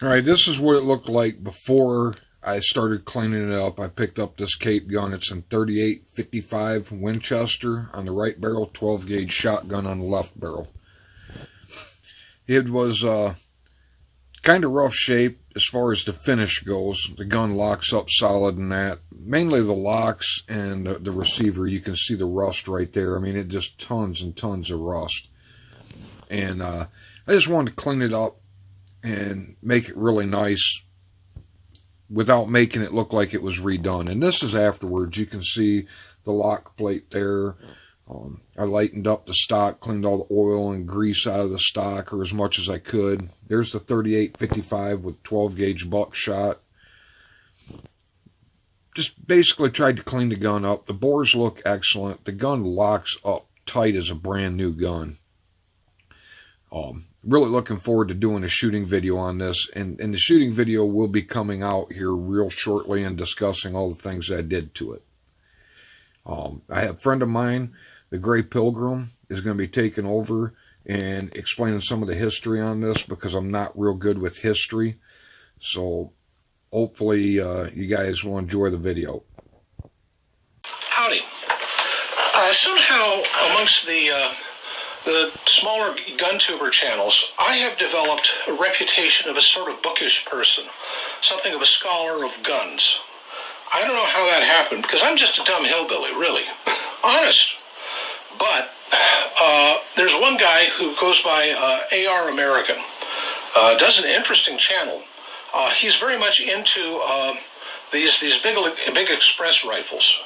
Alright, this is what it looked like before I started cleaning it up. I picked up this cape gun. It's in 38-55 Winchester on the right barrel, 12 gauge shotgun on the left barrel. It was kind of rough shape as far as the finish goes. The gun locks up solid in that. Mainly the locks and the receiver. You can see the rust right there. I mean, it just tons and tons of rust. And I just wanted to clean it up and make it really nice without making it look like it was redone. And this is afterwards. You can see the lock plate there. I lightened up the stock, cleaned all the oil and grease out of the stock, or as much as I could. There's the 38-55 with 12 gauge buckshot. Just basically tried to clean the gun up. The bores look excellent. The gun locks up tight as a brand new gun. Really looking forward to doing a shooting video on this, and the shooting video will be coming out here real shortly and discussing all the things I did to it. I have a friend of mine, the Gray Pilgrim, is going to be taking over and explaining some of the history on this because I'm not real good with history. So hopefully you guys will enjoy the video. Howdy. Somehow amongst the smaller gun tuber channels, I have developed a reputation of a sort of bookish person, something of a scholar of guns. I don't know how that happened, because I'm just a dumb hillbilly, really. Honest. But there's one guy who goes by AR American, does an interesting channel. He's very much into these big express rifles.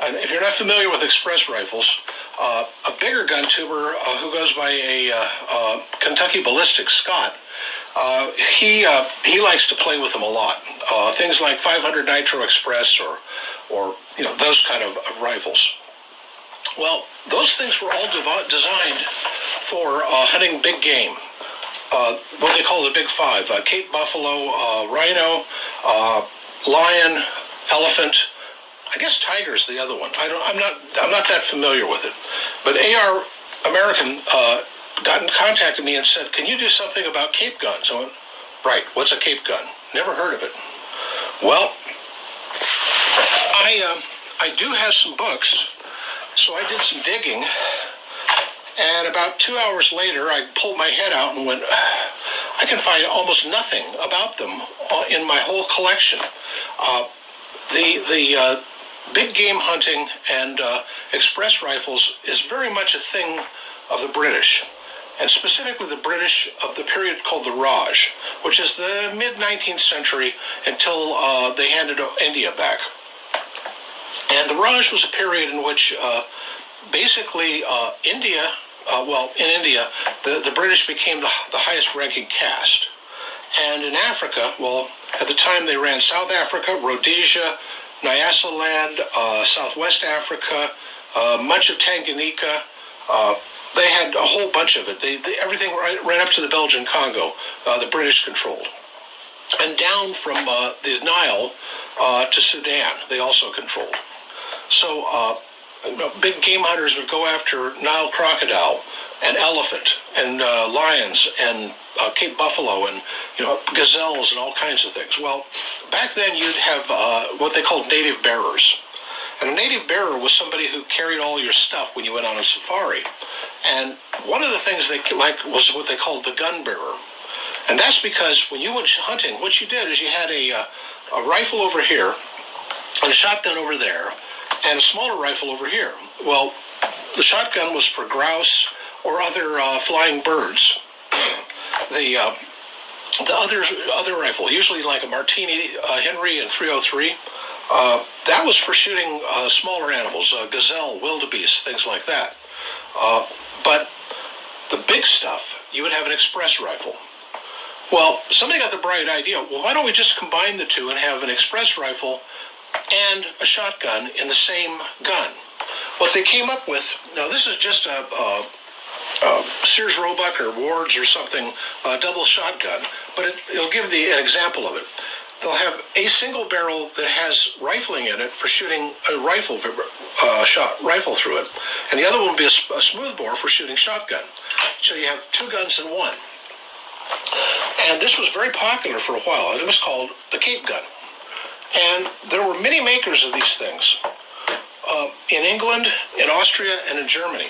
And if you're not familiar with express rifles, a bigger gun tuber who goes by a Kentucky Ballistic Scott, he likes to play with them a lot. Things like 500 Nitro Express or those kind of rifles. Well, those things were all designed for hunting big game. What they call the Big Five: Cape buffalo, rhino, lion, elephant. I guess tiger's the other one. I'm not that familiar with it. But AR American contacted me and said, "Can you do something about cape guns?" I went, "Right. What's a cape gun? Never heard of it." Well, I do have some books, so I did some digging. And about 2 hours later, I pulled my head out and went, I can find almost nothing about them in my whole collection. The big game hunting and express rifles is very much a thing of the British, and specifically the British of the period called the Raj, which is the mid-19th century until they handed India back. And the Raj was a period in which basically in India, the British became the highest ranking caste. And in Africa, well, at the time they ran South Africa, Rhodesia, Nyasaland, Southwest Africa, much of Tanganyika. They had a whole bunch of it. Everything right up to the Belgian Congo, the British controlled. And down from the Nile to Sudan, they also controlled. So big game hunters would go after Nile crocodile and elephant and lions and Cape buffalo and gazelles and all kinds of things. Well, back then you'd have what they called native bearers. And a native bearer was somebody who carried all your stuff when you went on a safari. And one of the things they liked was what they called the gun bearer. And that's because when you went hunting, what you did is you had a rifle over here and a shotgun over there and a smaller rifle over here. Well, the shotgun was for grouse or other flying birds. The other rifle, usually like a Martini Henry and .303, that was for shooting smaller animals, gazelle, wildebeest, things like that. But the big stuff, you would have an express rifle. Well, somebody got the bright idea, well, why don't we just combine the two and have an express rifle and a shotgun in the same gun? What they came up with, now this is just a Sears Roebuck or Ward's or something, double shotgun, but it'll give an example of it. They'll have a single barrel that has rifling in it for shooting a rifle through it, and the other one will be a smooth bore for shooting shotgun. So you have two guns in one. And this was very popular for a while, and it was called the capegun. And there were many makers of these things in England, in Austria, and in Germany.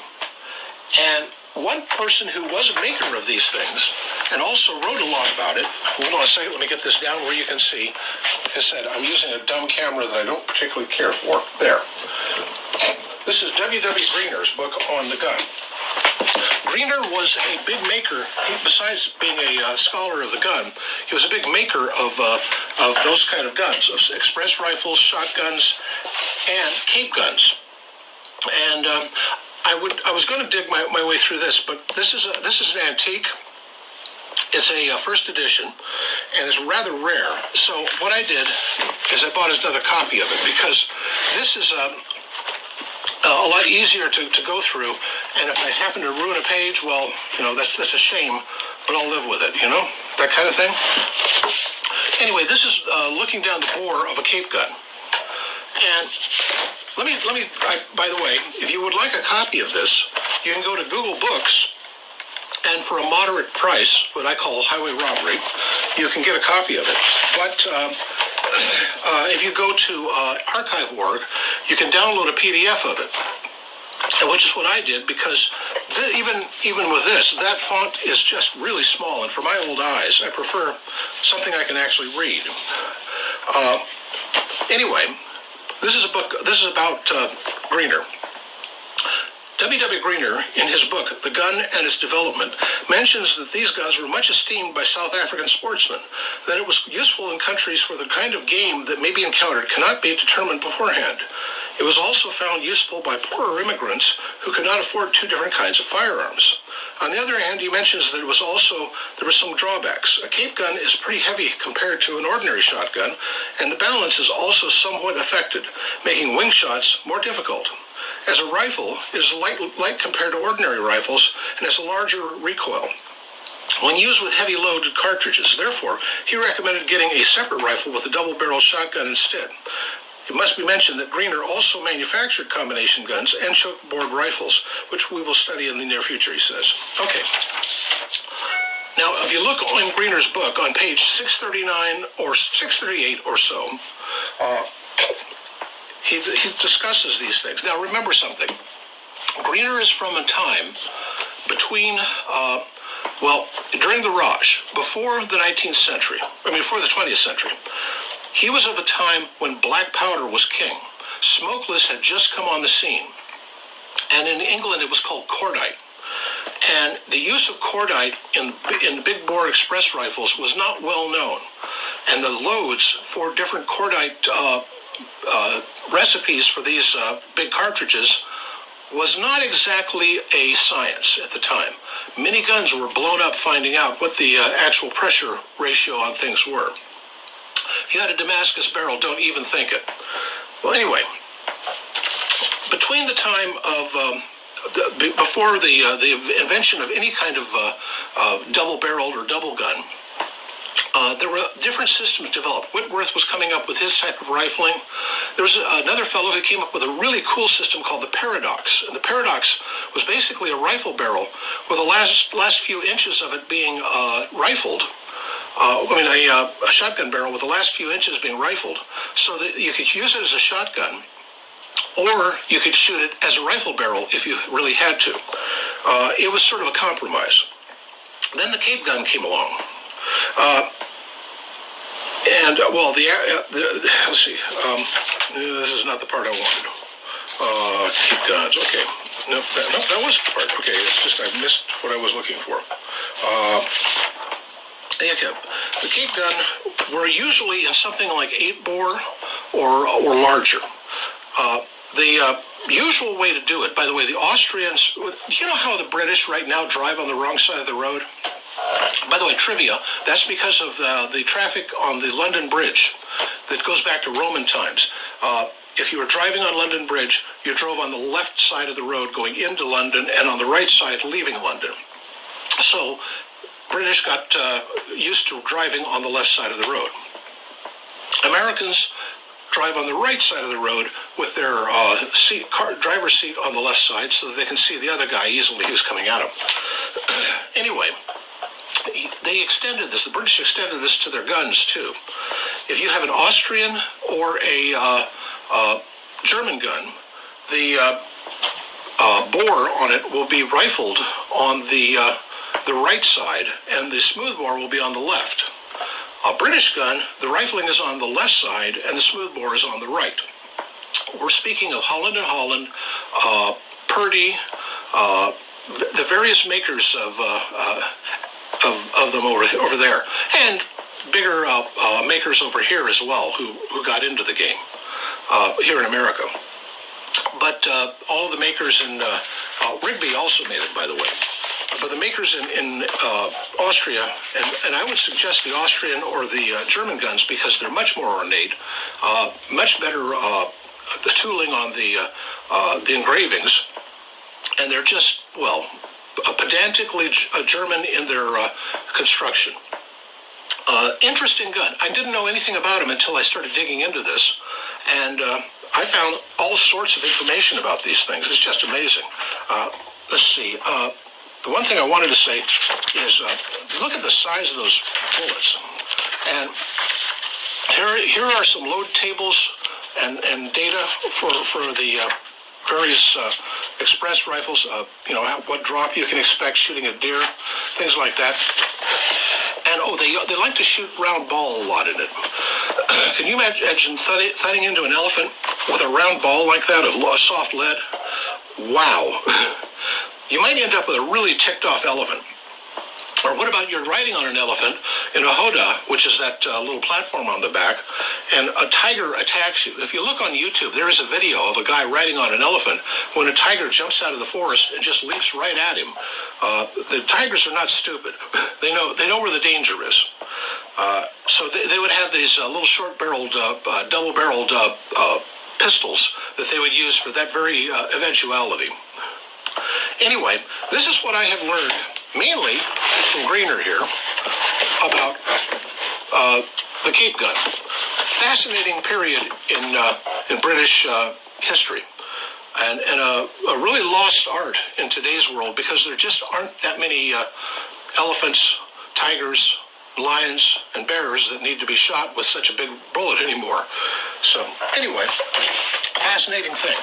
And one person who was a maker of these things and also wrote a lot about it, hold on a second, let me get this down where you can see. Like I said, I'm using a dumb camera that I don't particularly care for. There. This is W. W. Greener's book on the gun. Greener was a big maker. Besides being a scholar of the gun, he was a big maker of those kind of guns, of express rifles, shotguns, and cape guns. And I was going to dig my way through this, but this is an antique. It's a first edition, and it's rather rare. So what I did is I bought another copy of it because this is a lot easier to go through. And if I happen to ruin a page, well, that's a shame, but I'll live with it, that kind of thing. Anyway, this is looking down the bore of a cape gun. And let me, by the way, if you would like a copy of this, you can go to Google Books, and for a moderate price, what I call highway robbery, you can get a copy of it. But if you go to archive.org, you can download a PDF of it, which is what I did, because even with this, that font is just really small, and for my old eyes, I prefer something I can actually read. Anyway, this is a book. This is about Greener. W. W. Greener, in his book, The Gun and Its Development, mentions that these guns were much esteemed by South African sportsmen, that it was useful in countries where the kind of game that may be encountered cannot be determined beforehand. It was also found useful by poorer immigrants who could not afford two different kinds of firearms. On the other hand, he mentions that there were some drawbacks. A cape gun is pretty heavy compared to an ordinary shotgun, and the balance is also somewhat affected, making wing shots more difficult. As a rifle, it is light compared to ordinary rifles and has a larger recoil when used with heavy loaded cartridges. Therefore, he recommended getting a separate rifle with a double-barreled shotgun instead. It must be mentioned that Greener also manufactured combination guns and choke-bore rifles, which we will study in the near future, he says. Okay. Now, if you look in Greener's book on page 639 or 638 or so, he discusses these things. Now, remember something. Greener is from a time between, during the Raj, before the 19th century, before the 20th century. He was of a time when black powder was king. Smokeless had just come on the scene. And in England, it was called cordite. And the use of cordite in big bore express rifles was not well known. And the loads for different cordite recipes for these big cartridges was not exactly a science at the time. Many guns were blown up finding out what the actual pressure ratio on things were. If you had a Damascus barrel, don't even think it. Well, anyway, between the time of before the invention of any kind of double-barreled or double gun, there were different systems developed. Whitworth was coming up with his type of rifling. There was another fellow who came up with a really cool system called the Paradox. And the Paradox was basically a rifle barrel with the last few inches of it being rifled. A shotgun barrel with the last few inches being rifled, so that you could use it as a shotgun, or you could shoot it as a rifle barrel if you really had to. It was sort of a compromise. Then the cape gun came along. Let's see. This is not the part I wanted. Cape guns, okay. No, that was the part. Okay, it's just I missed what I was looking for. The cape gun were usually in something like 8-bore or larger. The usual way to do it, by the way, the Austrians, do you know how the British right now drive on the wrong side of the road? By the way, trivia, that's because of the traffic on the London Bridge that goes back to Roman times. If you were driving on London Bridge, you drove on the left side of the road going into London and on the right side leaving London. So British got used to driving on the left side of the road. Americans drive on the right side of the road with their driver's seat on the left side so that they can see the other guy easily who's coming at them. Anyway, they extended this. The British extended this to their guns too. If you have an Austrian or a German gun, the bore on it will be rifled on the right side, and the smooth bore will be on the left. A British gun, the rifling is on the left side, and the smooth bore is on the right. We're speaking of Holland and Holland, Purdy, the various makers of them over there, and bigger makers over here as well, who got into the game here in America. But all of the makers in Rigby also made it, by the way. But the makers in Austria, and I would suggest the Austrian or the German guns because they're much more ornate, much better the tooling on the engravings, and they're just, well, pedantically German in their construction. Interesting gun. I didn't know anything about them until I started digging into this, and I found all sorts of information about these things. It's just amazing. Let's see. The one thing I wanted to say is look at the size of those bullets. And here are some load tables and data for the various express rifles. You know, what drop you can expect shooting a deer, things like that. And they like to shoot round ball a lot in it. Can you imagine thudding into an elephant with a round ball like that of soft lead? Wow. You might end up with a really ticked off elephant. Or what about you're riding on an elephant in a hoda, which is that little platform on the back, and a tiger attacks you. If you look on YouTube, there is a video of a guy riding on an elephant when a tiger jumps out of the forest and just leaps right at him. The tigers are not stupid. They know where the danger is. So they would have these little short-barreled, double-barreled pistols that they would use for that very eventuality. Anyway, this is what I have learned, mainly from Greener here, about the cape gun. Fascinating period in British history, and a really lost art in today's world because there just aren't that many elephants, tigers, lions, and bears that need to be shot with such a big bullet anymore. So anyway, fascinating thing.